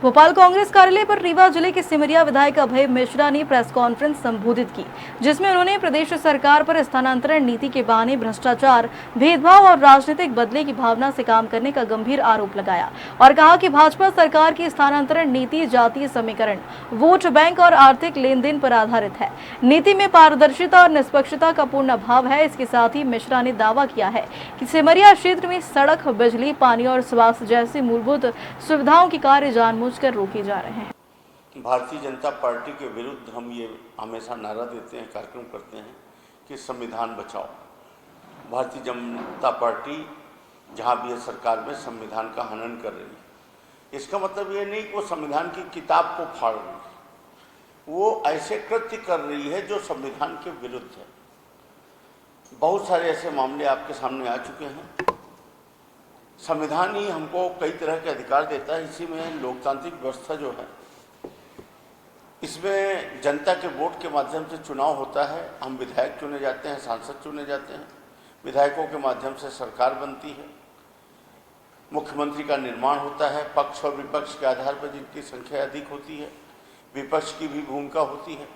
भोपाल कांग्रेस कार्यालय पर रीवा जिले के सिमरिया विधायक अभय मिश्रा ने प्रेस कॉन्फ्रेंस संबोधित की, जिसमें उन्होंने प्रदेश सरकार पर स्थानांतरण नीति के बहाने भ्रष्टाचार, भेदभाव और राजनीतिक बदले की भावना से काम करने का गंभीर आरोप लगाया और कहा कि भाजपा सरकार की स्थानांतरण नीति जातीय समीकरण, वोट बैंक और आर्थिक लेन देन पर आधारित है। नीति में पारदर्शिता और निष्पक्षता का पूर्ण अभाव है। इसके साथ ही मिश्रा ने दावा किया है कि सिमरिया क्षेत्र में सड़क, बिजली, पानी और स्वास्थ्य जैसी मूलभूत सुविधाओं के कार्य जानबूझकर रोके जा रहे हैं। भारतीय जनता पार्टी के विरुद्ध हम ये हमेशा नारा देते हैं, कार्यक्रम करते हैं कि संविधान बचाओ। भारतीय जनता पार्टी जहाँ भी है सरकार में संविधान का हनन कर रही है। इसका मतलब ये नहीं कि वो संविधान की किताब को फाड़ रही है, वो ऐसे कृत्य कर रही है जो संविधान के विरुद्ध है। बहुत सारे ऐसे मामले आपके सामने आ चुके हैं। संविधान ही हमको कई तरह के अधिकार देता है। इसी में लोकतांत्रिक व्यवस्था जो है, इसमें जनता के वोट के माध्यम से चुनाव होता है। हम विधायक चुने जाते हैं, सांसद चुने जाते हैं, विधायकों के माध्यम से सरकार बनती है, मुख्यमंत्री का निर्माण होता है। पक्ष और विपक्ष के आधार पर जिनकी संख्या अधिक होती है, विपक्ष की भी भूमिका होती है।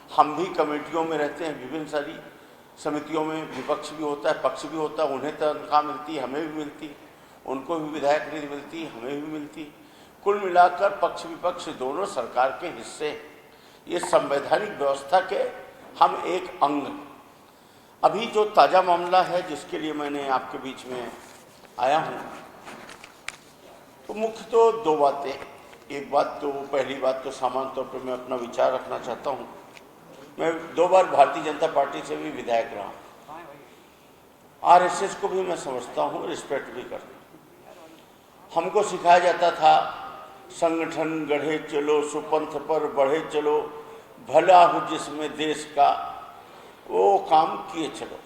हम भी कमेटियों में रहते हैं, विभिन्न सारी समितियों में विपक्ष भी होता है, पक्ष भी होता है। उन्हें तनख्वाह मिलती है, हमें भी मिलती है, उनको भी विधायक निधि मिलती है, हमें भी मिलती है। कुल मिलाकर पक्ष विपक्ष दोनों सरकार के हिस्से, ये संवैधानिक व्यवस्था के हम एक अंग। अभी जो ताज़ा मामला है जिसके लिए मैंने आपके बीच में आया हूँ, तो मुख्य तो दो बातें। एक बात तो, पहली बात तो सामान्य तौर पर मैं अपना विचार रखना चाहता हूँ। मैं 2 बार भारतीय जनता पार्टी से भी विधायक रहा हूँ। आरएसएस को भी मैं समझता हूँ, रिस्पेक्ट भी करता हूँ। हमको सिखाया जाता था, संगठन गढ़े चलो, सुपंथ पर बढ़े चलो, भला हो जिसमें देश का वो काम किए चलो।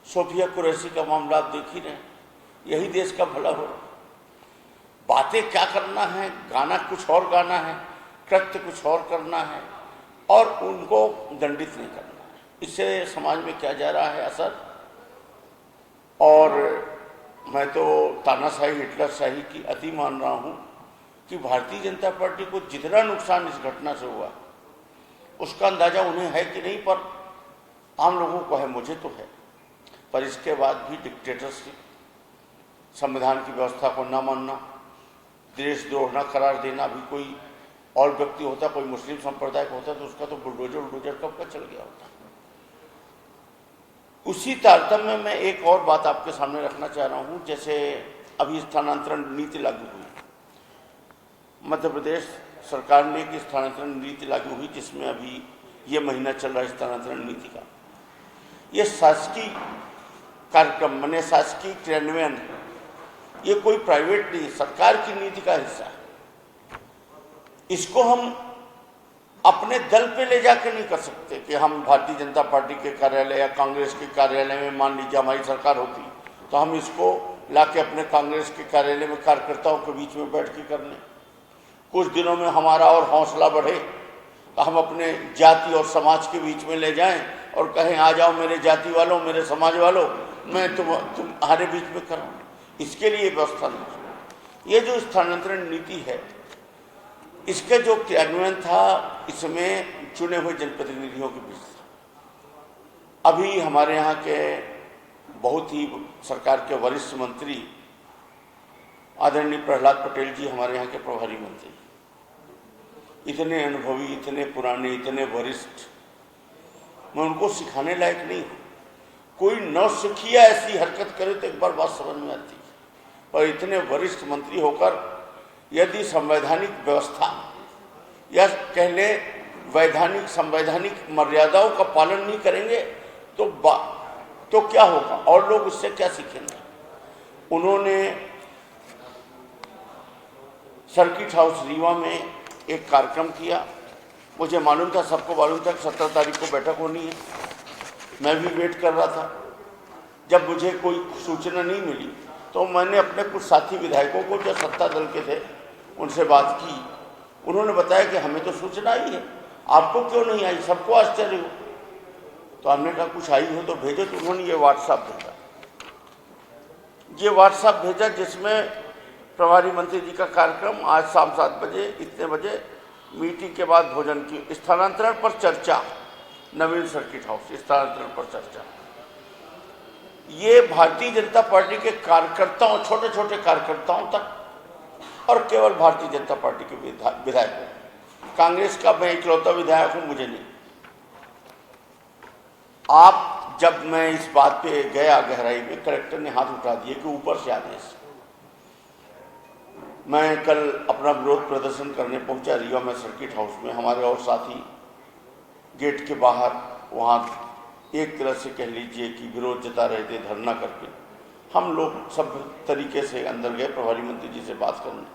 सोफिया कुरैशी का मामला आप देख ही रहे हैं, यही देश का भला हो। बातें क्या करना है, गाना कुछ और गाना है, कृत्य कुछ और करना है और उनको दंडित नहीं करना है। इससे समाज में क्या जा रहा है असर। और मैं तो तानाशाही, हिटलरशाही की अति मान रहा हूँ कि भारतीय जनता पार्टी को जितना नुकसान इस घटना से हुआ उसका अंदाजा उन्हें है कि नहीं, पर आम लोगों को है, मुझे तो है। पर इसके बाद भी डिक्टेटरशिप, संविधान की व्यवस्था को न मानना, देशद्रोह न करार देना। भी कोई और व्यक्ति होता, कोई मुस्लिम संप्रदाय का होता तो उसका तो बुलडोजर कब का चल गया होता। उसी तारतम्य में मैं एक और बात आपके सामने रखना चाह रहा हूँ। जैसे अभी स्थानांतरण नीति लागू हुई, मध्य प्रदेश सरकार ने एक स्थानांतरण नीति लागू हुई, जिसमें अभी ये महीना चल रहा है स्थानांतरण नीति का। ये शासकीय कार्यक्रम माने शासकीय क्रियान्वयन है, ये कोई प्राइवेट नहीं, सरकार की नीति का हिस्सा है। इसको हम अपने दल पे ले जाके नहीं कर सकते कि हम भारतीय जनता पार्टी के कार्यालय या कांग्रेस के कार्यालय में, मान लीजिए हमारी सरकार होती तो हम इसको लाके अपने कांग्रेस के कार्यालय में कार्यकर्ताओं के बीच में बैठ के कर लें। कुछ दिनों में हमारा और हौसला बढ़े तो हम अपने जाति और समाज के बीच में ले जाएं और कहें आ जाओ मेरे जाति वालों, मेरे समाज वालों, मैं तुम्हारे बीच में करूँ। इसके लिए व्यवस्था नहीं। ये जो स्थानांतरण नीति है, इसके जो क्रियान्वयन था, इसमें चुने हुए जनप्रतिनिधियों के बीच था। अभी हमारे यहाँ के बहुत ही सरकार के वरिष्ठ मंत्री आदरणीय प्रहलाद पटेल जी हमारे यहाँ के प्रभारी मंत्री, इतने अनुभवी, इतने पुराने, इतने वरिष्ठ, मैं उनको सिखाने लायक नहीं हूँ। कोई नौसिखिया ऐसी हरकत करे तो एक बार बात समझ में आती है, पर इतने वरिष्ठ मंत्री होकर यदि संवैधानिक व्यवस्था या कह ले वैधानिक संवैधानिक मर्यादाओं का पालन नहीं करेंगे तो क्या होगा और लोग उससे क्या सीखेंगे। उन्होंने सर्किट हाउस रीवा में एक कार्यक्रम किया। मुझे मालूम था, सबको मालूम था कि 17 तारीख को बैठक होनी है। मैं भी वेट कर रहा था। जब मुझे कोई सूचना नहीं मिली तो मैंने अपने कुछ साथी विधायकों को जो सत्ता दल के थे उनसे बात की। उन्होंने बताया कि हमें तो सूचना आई है, आपको क्यों नहीं आई, सबको आश्चर्य हो। तो हमने कहा कुछ आई हो तो भेजो। तो उन्होंने ये व्हाट्सएप भेजा जिसमें प्रभारी मंत्री जी का कार्यक्रम आज शाम 7 बजे, इतने बजे मीटिंग के बाद भोजन की, स्थानांतरण पर चर्चा, नवीन सर्किट हाउस, स्थानांतरण पर चर्चा। ये भारतीय जनता पार्टी के कार्यकर्ताओं, छोटे छोटे कार्यकर्ताओं तक और केवल भारतीय जनता पार्टी के विधायकों, कांग्रेस का मैं इकलौता विधायक हूं, मुझे नहीं। आप जब मैं इस बात पे गया गहराई में, कलेक्टर ने हाथ उठा दिए कि ऊपर से आदेश। मैं कल अपना विरोध प्रदर्शन करने पहुंचा रीवा में सर्किट हाउस में, हमारे और साथी गेट के बाहर वहां एक तरह से कह लीजिए कि विरोध जता रहे थे, धरना करके। हम लोग सब तरीके से अंदर गए प्रभारी मंत्री जी से बात करने।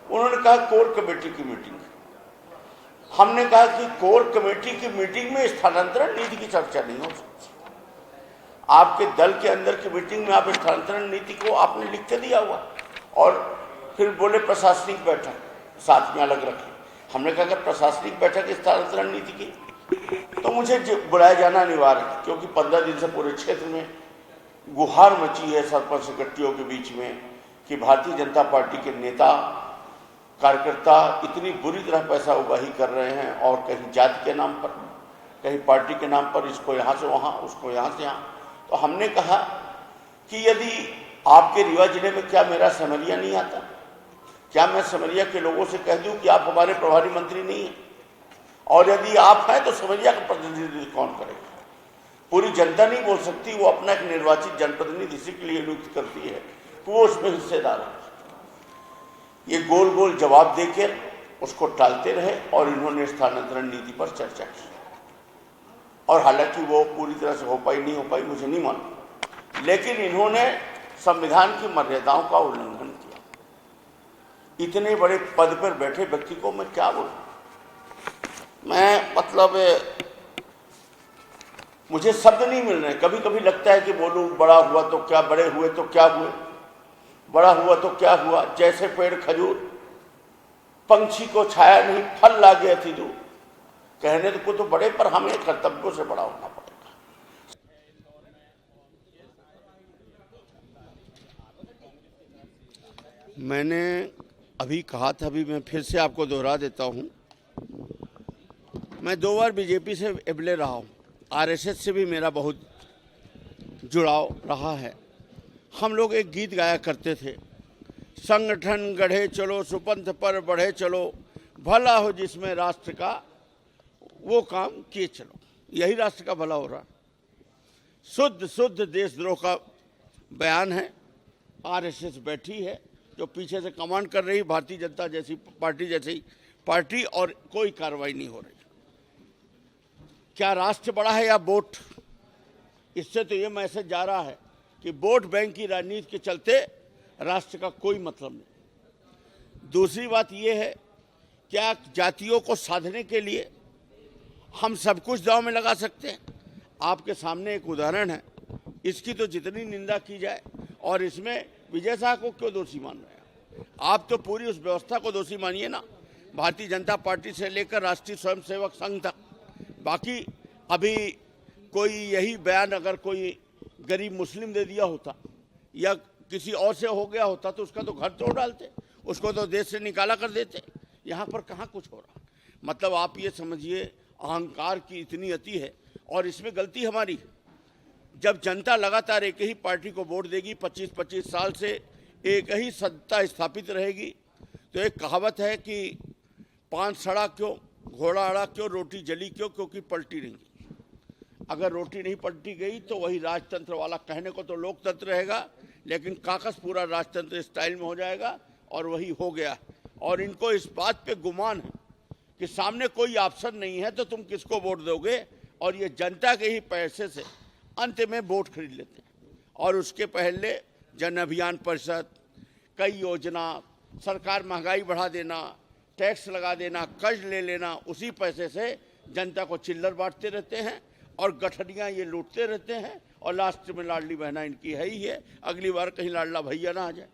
उन्होंने कहा कोर कमेटी की मीटिंग। हमने कहा कि कोर कमेटी की मीटिंग में स्थानांतरण नीति की चर्चा नहीं हो सकती। आपके दल के अंदर की मीटिंग में आप स्थानांतरण नीति को आपने लिख के दिया हुआ, और फिर बोले प्रशासनिक बैठक साथ में अलग रखें। हमने कहा अगर प्रशासनिक बैठक स्थानांतरण नीति की तो मुझे बुलाया जाना अनिवार्य है, क्योंकि 15 दिन से पूरे क्षेत्र में गुहार मची है सरपंच सेक्रेटरियों के बीच में कि भारतीय जनता पार्टी के नेता कार्यकर्ता इतनी बुरी तरह पैसा उगाही कर रहे हैं, और कहीं जाति के नाम पर, कहीं पार्टी के नाम पर, इसको यहाँ से वहाँ, उसको यहाँ से यहाँ। तो हमने कहा कि यदि आपके रीवा जिले में, क्या मेरा समरिया नहीं आता? क्या मैं समरिया के लोगों से कह दूं कि आप हमारे प्रभारी मंत्री नहीं हैं? और यदि आप हैं तो समरिया का प्रतिनिधित्व कौन करेगा? पूरी जनता नहीं बोल सकती, वो अपना एक निर्वाचित जनप्रतिनिधि इसी के लिए नियुक्त करती है कि वो उसमें हिस्सेदार है। ये गोल गोल जवाब देकर उसको टालते रहे, और इन्होंने स्थानांतरण नीति पर चर्चा की, और हालांकि वो पूरी तरह से हो पाई नहीं हो पाई मुझे नहीं मालूम, लेकिन इन्होंने संविधान की मर्यादाओं का उल्लंघन किया। इतने बड़े पद पर बैठे व्यक्ति को मैं क्या बोलूं? मैं मतलब मुझे शब्द नहीं मिल रहे। कभी कभी लगता है कि बोलूं बड़ा हुआ तो क्या, बड़े हुए तो क्या हुए, बड़ा हुआ तो क्या हुआ। जैसे पेड़ खजूर, पंछी को छाया नहीं, फल लागे अति दूर। कहने को तो बड़े, पर हमें कर्तव्यों से बड़ा होना पड़ेगा। मैंने अभी कहा था, अभी मैं फिर से आपको दोहरा देता हूं। मैं 2 बार बीजेपी से एबले रहा हूं, आरएसएस से भी मेरा बहुत जुड़ाव रहा है। हम लोग एक गीत गाया करते थे, संगठन गढ़े चलो, सुपंथ पर बढ़े चलो, भला हो जिसमें राष्ट्र का वो काम किए चलो। यही राष्ट्र का भला हो रहा। शुद्ध शुद्ध देशद्रोह का बयान है। आरएसएस बैठी है जो पीछे से कमांड कर रही, भारतीय जनता जैसी पार्टी, और कोई कार्रवाई नहीं हो रही। क्या राष्ट्र बड़ा है या वोट? इससे तो ये मैसेज जा रहा है कि वोट बैंक की राजनीति के चलते राष्ट्र का कोई मतलब नहीं। दूसरी बात ये है, क्या जातियों को साधने के लिए हम सब कुछ दांव में लगा सकते हैं? आपके सामने एक उदाहरण है, इसकी तो जितनी निंदा की जाए, और इसमें विजय शाह को क्यों दोषी मान रहे हैं? आप तो पूरी उस व्यवस्था को दोषी मानिए ना, भारतीय जनता पार्टी से लेकर राष्ट्रीय स्वयंसेवक संघ तक। बाकी अभी कोई यही बयान अगर कोई गरीब मुस्लिम दे दिया होता या किसी और से हो गया होता तो उसका तो घर तोड़ डालते, उसको तो देश से निकाला कर देते। यहाँ पर कहाँ कुछ हो रहा। मतलब आप ये समझिए, अहंकार की इतनी अति है, और इसमें गलती हमारी। जब जनता लगातार एक ही पार्टी को वोट देगी, 25-25 साल से एक ही सत्ता स्थापित रहेगी, तो एक कहावत है कि पान सड़ा क्यों, घोड़ा अड़ा क्यों, रोटी जली क्यों? क्योंकि पलटी नहीं गई। अगर रोटी नहीं पलटी गई तो वही राजतंत्र वाला, कहने को तो लोकतंत्र रहेगा, लेकिन काकस पूरा राजतंत्र स्टाइल में हो जाएगा, और वही हो गया। और इनको इस बात पे गुमान है कि सामने कोई ऑप्शन नहीं है तो तुम किसको वोट दोगे, और ये जनता के ही पैसे से अंत में वोट खरीद लेते हैं। और उसके पहले जन अभियान परिषद, कई योजना, सरकार महंगाई बढ़ा देना, टैक्स लगा देना, कर्ज ले लेना, उसी पैसे से जनता को चिल्लर बांटते रहते हैं, और गठरियाँ ये लूटते रहते हैं, और लास्ट में लाडली बहना इनकी है ही है। अगली बार कहीं लाडला भैया ना आ जाए।